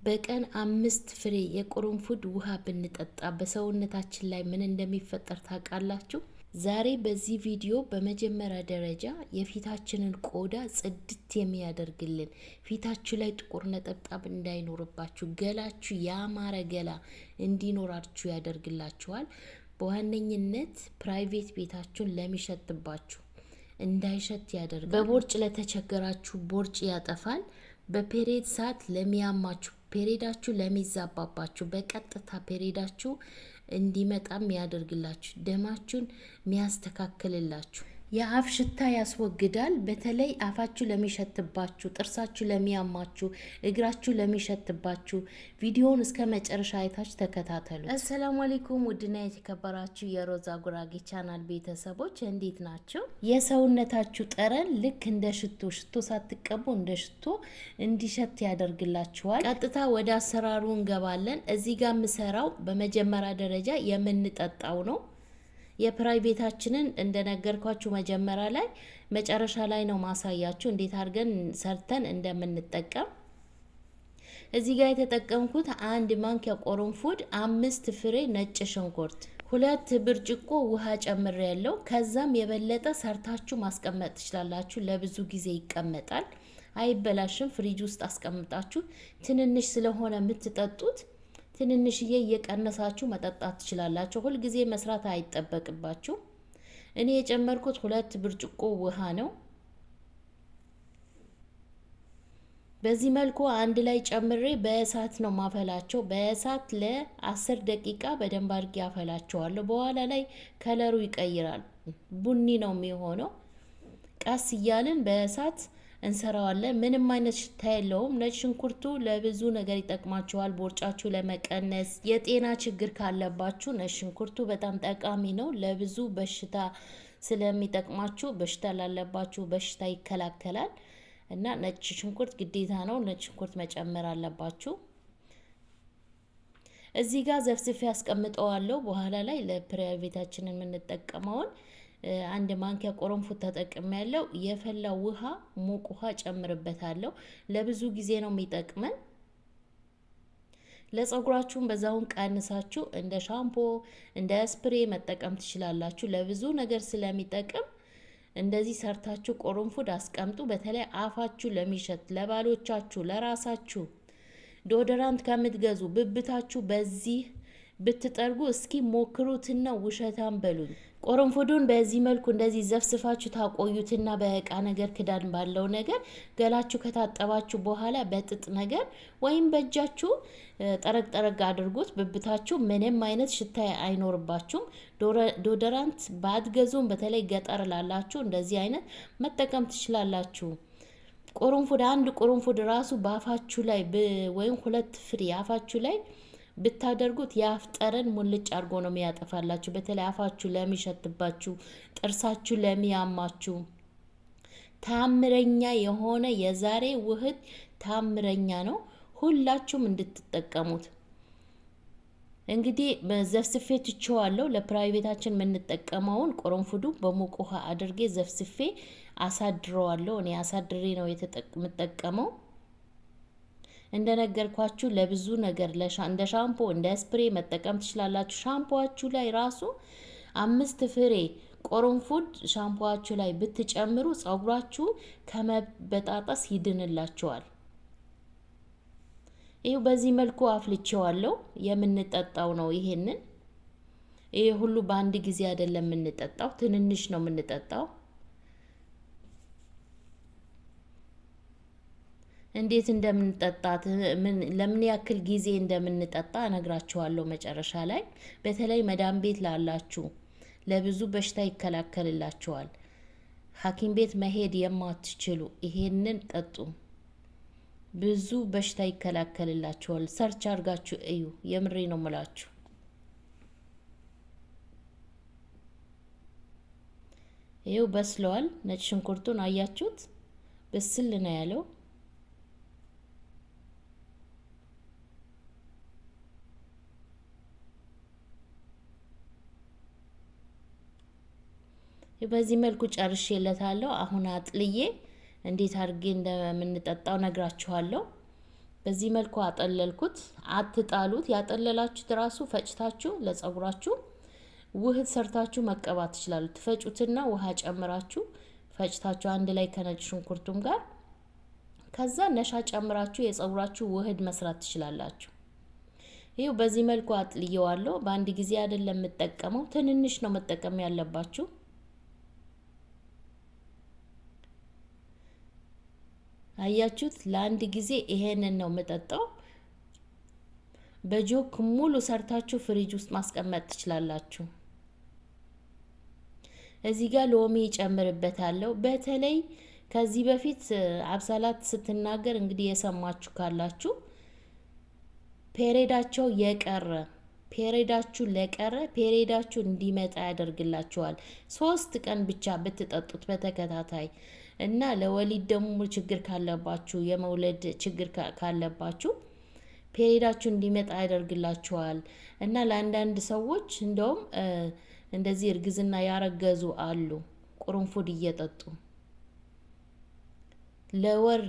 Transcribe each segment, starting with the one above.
በቀን 5 ፍሬ የቅርንፉድ ውሃ ብንጠጣ በሰውነታችን ላይ ምን እንደሚፈጠር ታውቃላችሁ? ዛሬ በዚህ ቪዲዮ በመጀመሪያ ደረጃ የፊታችንን ቆዳ ጽድት የሚያደርግልን፣ ፊታችሁ ላይ ጥቁር ነጠብጣብ እንዳይኖርባችሁ፣ ገላችሁ ያማረ ገላ እንዲኖራችሁ ያደርግላችኋል። በዋነኝነት ፕራይቬት ቤታችሁን ለሚሸትባችሁ እንዳይሸት ያደርጋል። በቦርጭ ለተቸገራችሁ ቦርጭ ያጠፋል። በፔሬድ ሰዓት ለሚያማችሁ፣ ፔሬዳችሁ ለሚዛባባችሁ በቀጥታ ፔሬዳችሁ እንዲመጣም ያደርግላችሁ፣ ደማችሁን ሚያስተካክልላችሁ፣ የአፍ ሽታ ያስወግዳል። በተለይ አፋችሁ ለሚሸትባችሁ፣ ጥርሳችሁ ለሚያማችሁ፣ እግራችሁ ለሚሸትባችሁ ቪዲዮውን እስከ መጨረሻ አይታችሁ ተከታተሉ። አሰላሙ አለይኩም ውድና የተከበራችሁ የሮዛ ጉራጌ ቻናል ቤተሰቦች እንዴት ናቸው? የሰውነታችሁ ጠረን ልክ እንደ ሽቶ ሳትቀቡ እንደ ሽቶ እንዲሸት ያደርግላችኋል። ቀጥታ ወደ አሰራሩ እንገባለን። እዚህ ጋር የምሰራው በመጀመሪያ ደረጃ የምንጠጣው ነው። የፕራይቬታችንን እንደነገርኳችሁ መጀመሪያ ላይ መጨረሻ ላይ ነው ማሳያችሁ እንዴት አድርገን ሰርተን እንደምንጠቀም። እዚህ ጋር የተጠቀምኩት 1 ማንኪያ ቅርንፉድ፣ 5 ፍሬ ነጭ ሽንኩርት፣ 2 ብርጭቆ ውሃ ጨምሬ ያለው። ከዛም የበለጠ ሰርታችሁ ማስቀመጥ ትችላላችሁ። ለብዙ ጊዜ ይቀመጣል፣ አይበላሽም። ፍሪጅ ውስጥ አስቀምጣችሁ ትንንሽ ስለሆነ የምትጠጡት ትንንሽዬ እየቀነሳችሁ መጠጣት ትችላላችሁ። ሁል ጊዜ መስራት አይጠበቅባችሁ። እኔ የጨመርኩት 2 ብርጭቆ ውሃ ነው። በዚህ መልኩ አንድ ላይ ጨምሬ በእሳት ነው ማፈላቸው። በእሳት ለ10 ደቂቃ በደንብ አድርጌ አፈላቸዋለሁ። በኋላ ላይ ከለሩ ይቀይራል፣ ቡኒ ነው የሚሆነው። ቀስ እያልን በእሳት እንሰራዋለን። ምንም አይነት ሽታ የለውም። ነጭ ሽንኩርቱ ለብዙ ነገር ይጠቅማችኋል። ቦርጫችሁ ለመቀነስ፣ የጤና ችግር ካለባችሁ ነጭ ሽንኩርቱ በጣም ጠቃሚ ነው። ለብዙ በሽታ ስለሚጠቅማችሁ፣ በሽታ ላለባችሁ በሽታ ይከላከላል እና ነጭ ሽንኩርት ግዴታ ነው። ነጭ ሽንኩርት መጨመር አለባችሁ። እዚህ ጋር ዘፍዝፌ ያስቀምጠዋለሁ። በኋላ ላይ ለፕራይቬታችንን የምንጠቀመውን 1 ማንኪያ ቅርንፉድ ተጠቅሜ ያለው። የፈላው ውሃ ሙቅ ውሃ ጨምርበታለሁ። ለብዙ ጊዜ ነው የሚጠቅመን። ለጸጉራችሁም በዛውን ቀንሳችሁ እንደ ሻምፖ እንደ ስፕሬ መጠቀም ትችላላችሁ። ለብዙ ነገር ስለሚጠቅም እንደዚህ ሰርታችሁ ቅርንፉድ አስቀምጡ። በተለይ አፋችሁ ለሚሸት፣ ለባሎቻችሁ፣ ለራሳችሁ ዶደራንት ከምትገዙ ብብታችሁ በዚህ ብትጠርጉ እስኪ ሞክሩትና ውሸታም በሉኝ። ቅርንፉዱን በዚህ መልኩ እንደዚህ ዘፍስፋችሁ ታቆዩትና በእቃ ነገር ክዳን ባለው ነገር ገላችሁ ከታጠባችሁ በኋላ በጥጥ ነገር ወይም በእጃችሁ ጠረግ አድርጉት። ብብታችሁ ምንም አይነት ሽታ አይኖርባችሁም። ዶደራንት ባትገዙም በተለይ ገጠር ላላችሁ እንደዚህ አይነት መጠቀም ትችላላችሁ። ቅርንፉድ 1 ቅርንፉድ ራሱ በአፋችሁ ላይ ወይም 2 ፍሬ አፋችሁ ላይ ብታደርጉት የአፍ ጠረን ሙልጭ አድርጎ ነው የሚያጠፋላችሁ። በተለይ አፋችሁ ለሚሸትባችሁ፣ ጥርሳችሁ ለሚያማችሁ ታምረኛ የሆነ የዛሬ ውህድ ታምረኛ ነው። ሁላችሁም እንድትጠቀሙት። እንግዲህ በዘፍስፌ ትቼዋለሁ። ለፕራይቬታችን የምንጠቀመውን ቅርንፉዱ በሙቅ ውሃ አድርጌ ዘፍስፌ አሳድረዋለሁ። እኔ አሳድሬ ነው የምጠቀመው። እንደነገርኳችሁ ለብዙ ነገር እንደ ሻምፖ እንደ ስፕሬ መጠቀም ትችላላችሁ። ሻምፖዋችሁ ላይ ራሱ 5 ፍሬ ቅርንፉድ ሻምፖዋችሁ ላይ ብትጨምሩ ጸጉራችሁ ከመበጣጠስ ይድንላችኋል። ይሄው በዚህ መልኩ አፍልቼዋለሁ። የምንጠጣው ነው ይሄንን። ይሄ ሁሉ በአንድ ጊዜ አይደለም የምንጠጣው፣ ትንንሽ ነው የምንጠጣው። እንዴት እንደምንጠጣት ለምን ያክል ጊዜ እንደምንጠጣ እነግራችኋለሁ መጨረሻ ላይ። በተለይ መዳም ቤት ላላችሁ ለብዙ በሽታ ይከላከልላችኋል። ሐኪም ቤት መሄድ የማትችሉ ይሄንን ጠጡ። ብዙ በሽታ ይከላከልላችኋል። ሰርች አድርጋችሁ እዩ። የምሬ ነው የምላችሁ። ይሄው በስለዋል። ነጭ ሽንኩርቱን አያችሁት? በስል ነው ያለው። በዚህ መልኩ ጨርሼለታለሁ። አሁን አጥልዬ እንዴት አድርጌ እንደምንጠጣው ነግራችኋለሁ። በዚህ መልኩ አጠለልኩት። አትጣሉት። ያጠለላችሁት ራሱ ፈጭታችሁ ለጸጉራችሁ ውህድ ሰርታችሁ መቀባት ትችላሉ። ትፈጩትና ውሃ ጨምራችሁ ፈጭታችሁ አንድ ላይ ከነጭ ሽንኩርቱም ጋር ከዛ ነሻ ጨምራችሁ የጸጉራችሁ ውህድ መስራት ትችላላችሁ። ይሄው በዚህ መልኩ አጥልየዋለሁ። በአንድ ጊዜ አይደለም የምጠቀመው፣ ትንንሽ ነው መጠቀም ያለባችሁ። አያችሁት? ለአንድ ጊዜ ይሄንን ነው የምጠጣው። በጆክ ሙሉ ሰርታችሁ ፍሪጅ ውስጥ ማስቀመጥ ትችላላችሁ። እዚህ ጋር ሎሚ ጨምርበታለሁ። በተለይ ከዚህ በፊት አብሳላት ስትናገር እንግዲህ የሰማችሁ ካላችሁ ፔሬዳቸው የቀረ ፔሬዳችሁ ለቀረ ፔሬዳችሁ እንዲመጣ ያደርግላችኋል። 3 ቀን ብቻ ብትጠጡት በተከታታይ እና ለወሊድ ደግሞ ችግር ካለባችሁ የመውለድ ችግር ካለባችሁ ፔሬዳችሁ እንዲመጣ ያደርግላችኋል። እና ለአንዳንድ ሰዎች እንደውም እንደዚህ እርግዝና ያረገዙ አሉ ቁርንፉድ እየጠጡ ለወር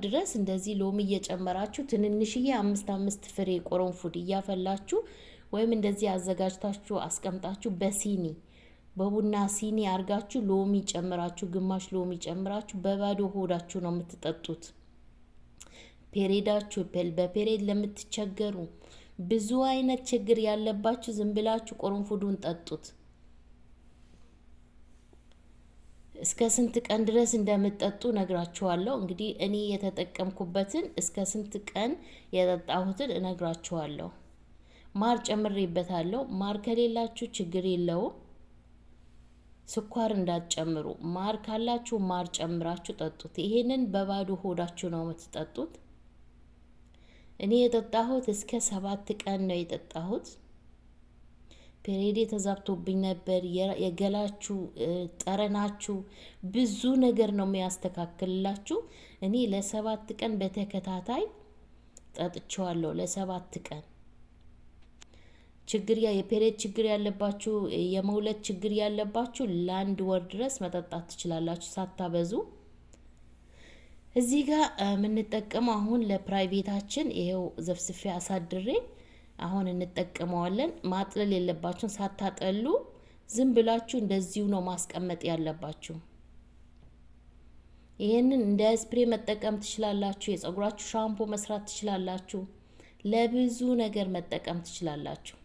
ድረስ እንደዚህ ሎሚ እየጨመራችሁ ትንንሽዬ 5 ፍሬ ቁርንፉድ እያፈላችሁ ወይም እንደዚህ አዘጋጅታችሁ አስቀምጣችሁ በቡና ሲኒ አርጋችሁ ሎሚ ጨምራችሁ ግማሽ ሎሚ ጨምራችሁ በባዶ ሆዳችሁ ነው የምትጠጡት። ፔሬዳችሁ በፔሬድ ለምትቸገሩ ብዙ አይነት ችግር ያለባችሁ ዝም ብላችሁ ቁርንፉዱን ጠጡት። እስከ ስንት ቀን ድረስ እንደምትጠጡ ነግራችኋለሁ። እንግዲህ እኔ የተጠቀምኩበትን እስከ ስንት ቀን የጠጣሁትን እነግራችኋለሁ። ማር ጨምሬበታለሁ። ማር ከሌላችሁ ችግር የለውም፣ ስኳር እንዳትጨምሩ። ማር ካላችሁ ማር ጨምራችሁ ጠጡት። ይሄንን በባዶ ሆዳችሁ ነው የምትጠጡት። እኔ የጠጣሁት እስከ 7 ቀን ነው የጠጣሁት። ፔሬዴ ተዛብቶብኝ ነበር። የገላችሁ ጠረናችሁ ብዙ ነገር ነው የሚያስተካክልላችሁ። እኔ ለ7 ቀን በተከታታይ ጠጥቼዋለሁ። ለ7 ቀን የፔሬድ ችግር ያለባችሁ የመውለድ ችግር ያለባችሁ ለ1 ወር ድረስ መጠጣት ትችላላችሁ ሳታበዙ። እዚህ ጋር የምንጠቀመው አሁን ለፕራይቬታችን ይሄው ዘፍስፌ አሳድሬ አሁን እንጠቀመዋለን። ማጥለል የለባችሁም። ሳታጠሉ ዝም ብላችሁ እንደዚሁ ነው ማስቀመጥ ያለባችሁ። ይሄንን እንደ ስፕሬ መጠቀም ትችላላችሁ። የጸጉራችሁ ሻምፖ መስራት ትችላላችሁ። ለብዙ ነገር መጠቀም ትችላላችሁ።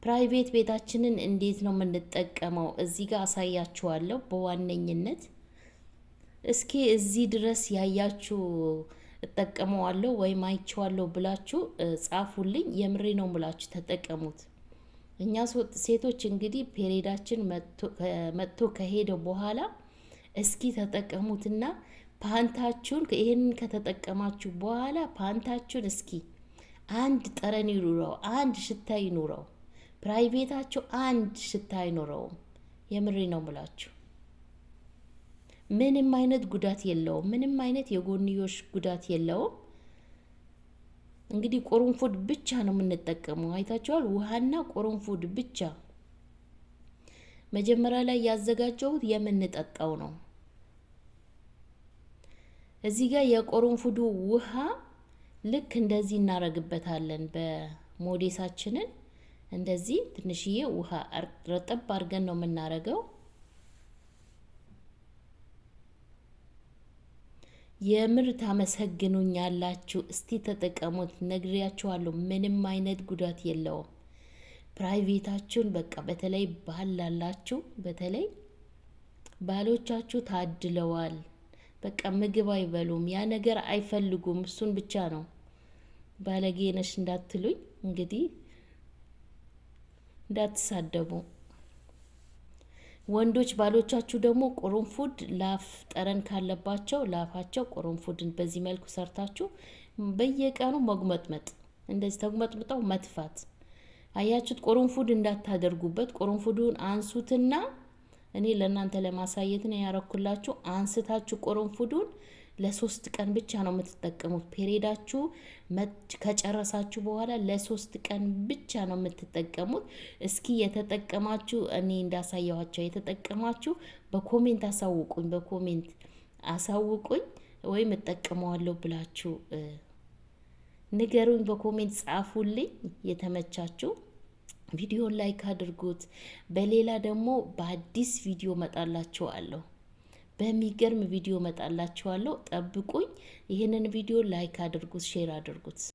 ፕራይቬት ቤታችንን እንዴት ነው የምንጠቀመው? እዚህ ጋር አሳያችኋለሁ በዋነኝነት። እስኪ እዚህ ድረስ ያያችሁ እጠቀመዋለሁ ወይም አይቼዋለሁ ብላችሁ ጻፉልኝ። የምሬ ነው ብላችሁ ተጠቀሙት። እኛ ሴቶች እንግዲህ ፔሬዳችን መጥቶ ከሄደ በኋላ እስኪ ተጠቀሙትና ፓንታችሁን ይሄንን ከተጠቀማችሁ በኋላ ፓንታችሁን እስኪ አንድ ጠረን ይኑረው፣ አንድ ሽታ ይኑረው። ፕራይቬታችሁ አንድ ሽታ አይኖረውም። የምሬ ነው ብላችሁ ምንም አይነት ጉዳት የለውም። ምንም አይነት የጎንዮሽ ጉዳት የለውም። እንግዲህ ቁርንፉድ ብቻ ነው የምንጠቀመው። አይታችኋል። ውሃና ቁርንፉድ ብቻ። መጀመሪያ ላይ ያዘጋጀሁት የምንጠጣው ነው። እዚህ ጋር የቁርንፉዱ ውሃ ልክ እንደዚህ እናረግበታለን። በሞዴሳችንን እንደዚህ ትንሽዬ ውሃ ረጠብ አድርገን ነው የምናረገው። የምር ታመሰግኑኛላችሁ። እስቲ ተጠቀሙት። ነግሬያችኋለሁ። ምንም አይነት ጉዳት የለውም። ፕራይቬታችሁን በቃ በተለይ ባል ላላችሁ በተለይ ባሎቻችሁ ታድለዋል። በቃ ምግብ አይበሉም፣ ያ ነገር አይፈልጉም። እሱን ብቻ ነው። ባለጌ ነሽ እንዳትሉኝ እንግዲህ እንዳትሳደቡ። ወንዶች ባሎቻችሁ ደግሞ ቁርንፉድ ላፍ ጠረን ካለባቸው ላፋቸው ቁርንፉድን በዚህ መልኩ ሰርታችሁ በየቀኑ መጉመጥመጥ፣ እንደዚህ ተጉመጥምጠው መትፋት። አያችሁት? ቁርንፉድ እንዳታደርጉበት። ቁርንፉዱን አንሱትና እኔ ለእናንተ ለማሳየት ነው ያረኩላችሁ። አንስታችሁ ቁርንፉዱን ለ3 ቀን ብቻ ነው የምትጠቀሙት። ፔሬዳችሁ ከጨረሳችሁ በኋላ ለ3 ቀን ብቻ ነው የምትጠቀሙት። እስኪ የተጠቀማችሁ እኔ እንዳሳየኋቸው የተጠቀማችሁ በኮሜንት አሳውቁኝ። ወይም እጠቀመዋለሁ ብላችሁ ንገሩኝ፣ በኮሜንት ጻፉልኝ። የተመቻችሁ ቪዲዮን ላይክ አድርጉት። በሌላ ደግሞ በአዲስ ቪዲዮ መጣላችኋለሁ። በሚገርም ቪዲዮ መጣላችኋለሁ። ጠብቁኝ። ይህንን ቪዲዮ ላይክ አድርጉት፣ ሼር አድርጉት።